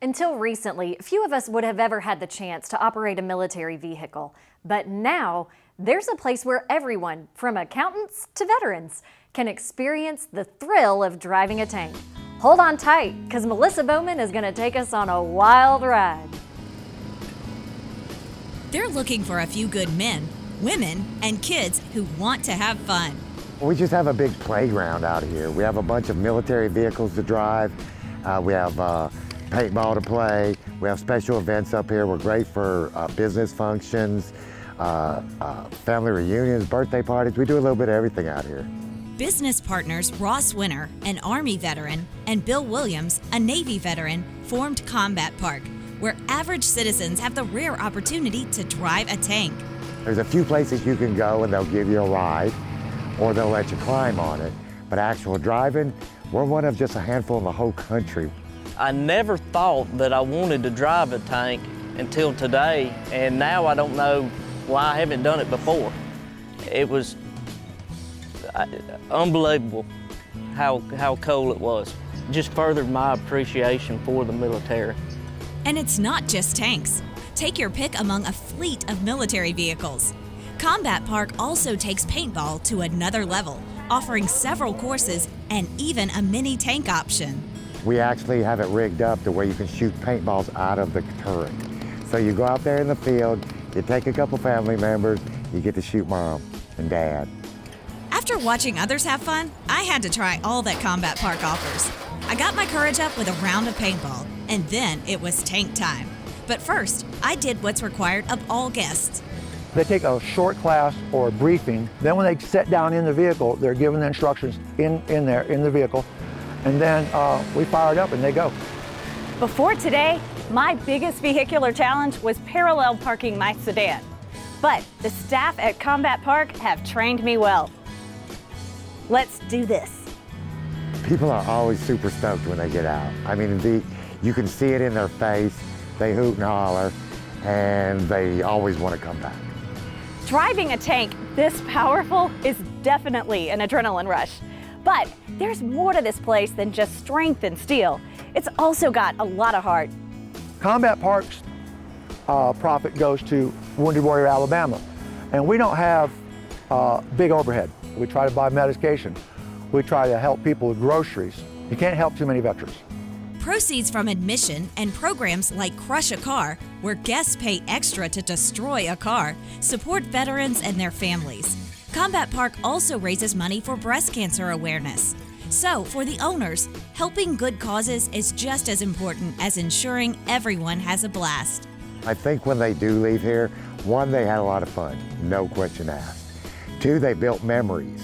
Until recently, few of us would have ever had the chance to operate a military vehicle. But now, there's a place where everyone, from accountants to veterans, can experience the thrill of driving a tank. Hold on tight, because Melissa Bowman is going to take us on a wild ride. They're looking for a few good men, women, and kids who want to have fun. We just have a big playground out here. We have a bunch of military vehicles to drive. We have paintball to play. We have special events up here. We're great for business functions, family reunions, birthday parties. We do a little bit of everything out here. Business partners Ross Winter, an Army veteran, and Bill Williams, a Navy veteran, formed Combat Park, where average citizens have the rare opportunity to drive a tank. There's a few places you can go and they'll give you a ride, or they'll let you climb on it. But actual driving, we're one of just a handful in the whole country. I never thought that I wanted to drive a tank until today, and now I don't know why I haven't done it before. It was unbelievable how cool it was. Just furthered my appreciation for the military. And it's not just tanks. Take your pick among a fleet of military vehicles. Combat Park also takes paintball to another level, offering several courses and even a mini tank option. We actually have it rigged up to where you can shoot paintballs out of the turret. So you go out there in the field, you take a couple family members, you get to shoot mom and dad. After watching others have fun, I had to try all that Combat Park offers. I got my courage up with a round of paintball, and then it was tank time. But first, I did what's required of all guests. They take a short class or a briefing. Then when they sit down in the vehicle, they're given the instructions in the vehicle. And then we fire it up and they go. Before today, my biggest vehicular challenge was parallel parking my sedan. But the staff at Combat Park have trained me well. Let's do this. People are always super stoked when they get out. I mean, you can see it in their face. They hoot and holler, and they always want to come back. Driving a tank this powerful is definitely an adrenaline rush. But there's more to this place than just strength and steel. It's also got a lot of heart. Combat Park's profit goes to Wounded Warrior Alabama. And we don't have big overhead. We try to buy medication. We try to help people with groceries. You can't help too many veterans. Proceeds from admission and programs like Crush a Car, where guests pay extra to destroy a car, support veterans and their families. Combat Park also raises money for breast cancer awareness. So, for the owners, helping good causes is just as important as ensuring everyone has a blast. I think when they do leave here, one, they had a lot of fun, no question asked. Two, they built memories,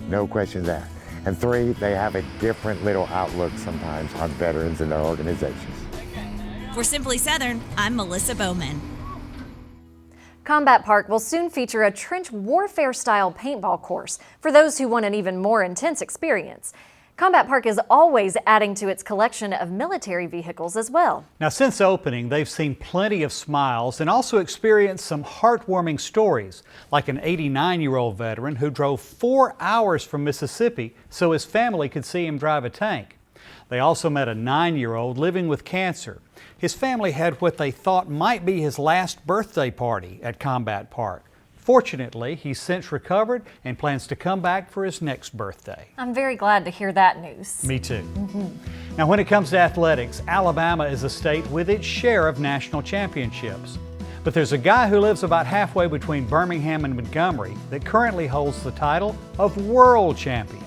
no questions asked. And three, they have a different little outlook sometimes on veterans and their organizations. For Simply Southern, I'm Melissa Bowman. Combat Park will soon feature a trench warfare-style paintball course for those who want an even more intense experience. Combat Park is always adding to its collection of military vehicles as well. Now, since opening, they've seen plenty of smiles and also experienced some heartwarming stories, like an 89-year-old veteran who drove 4 hours from Mississippi so his family could see him drive a tank. They also met a 9-year-old living with cancer. His family had what they thought might be his last birthday party at Combat Park. Fortunately, he's since recovered and plans to come back for his next birthday. I'm very glad to hear that news. Me too. Now, when it comes to athletics, Alabama is a state with its share of national championships. But there's a guy who lives about halfway between Birmingham and Montgomery that currently holds the title of world champion.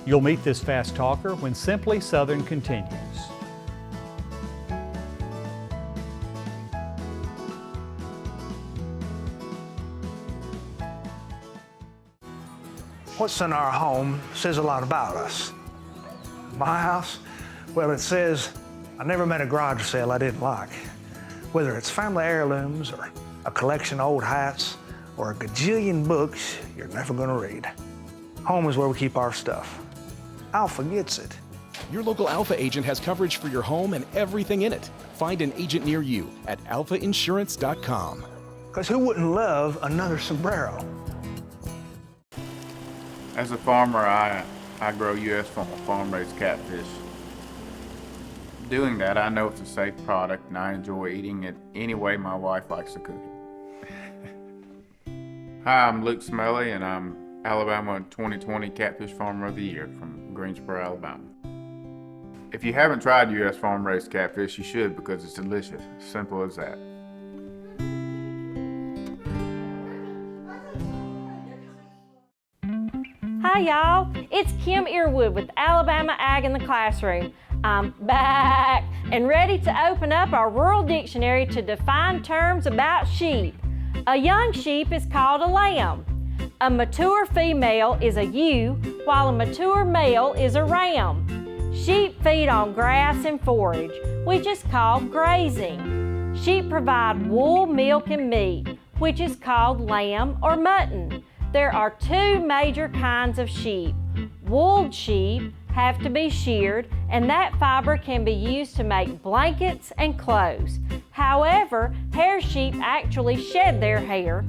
You'll meet this fast talker when Simply Southern continues. What's in our home says a lot about us. My house, well, it says, I never met a garage sale I didn't like. Whether it's family heirlooms or a collection of old hats or a gajillion books you're never gonna read. Home is where we keep our stuff. Alpha gets it. Your local Alpha agent has coverage for your home and everything in it. Find an agent near you at alphainsurance.com. Because who wouldn't love another sombrero? As a farmer, I grow U.S. farm-raised catfish. doing that, I know it's a safe product and I enjoy eating it any way my wife likes to cook it. Hi, I'm Luke Smelly and I'm Alabama 2020 Catfish Farmer of the Year from Greensboro, Alabama. If you haven't tried U.S. farm-raised catfish, you should because it's delicious. Simple as that. Hi y'all, it's Kim Earwood with Alabama Ag in the Classroom. I'm back and ready to open up our Rural Dictionary to define terms about sheep. A young sheep is called a lamb. A mature female is a ewe, while a mature male is a ram. Sheep feed on grass and forage, which is called grazing. Sheep provide wool, milk, and meat, which is called lamb or mutton. There are two major kinds of sheep. Wooled sheep have to be sheared, and that fiber can be used to make blankets and clothes. However, hair sheep actually shed their hair.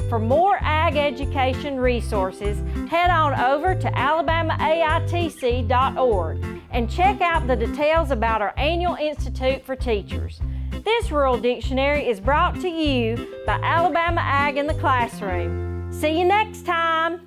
For more ag education resources, head on over to alabamaAITC.org and check out the details about our annual Institute for Teachers. This Rural Dictionary is brought to you by Alabama Ag in the Classroom. See you next time.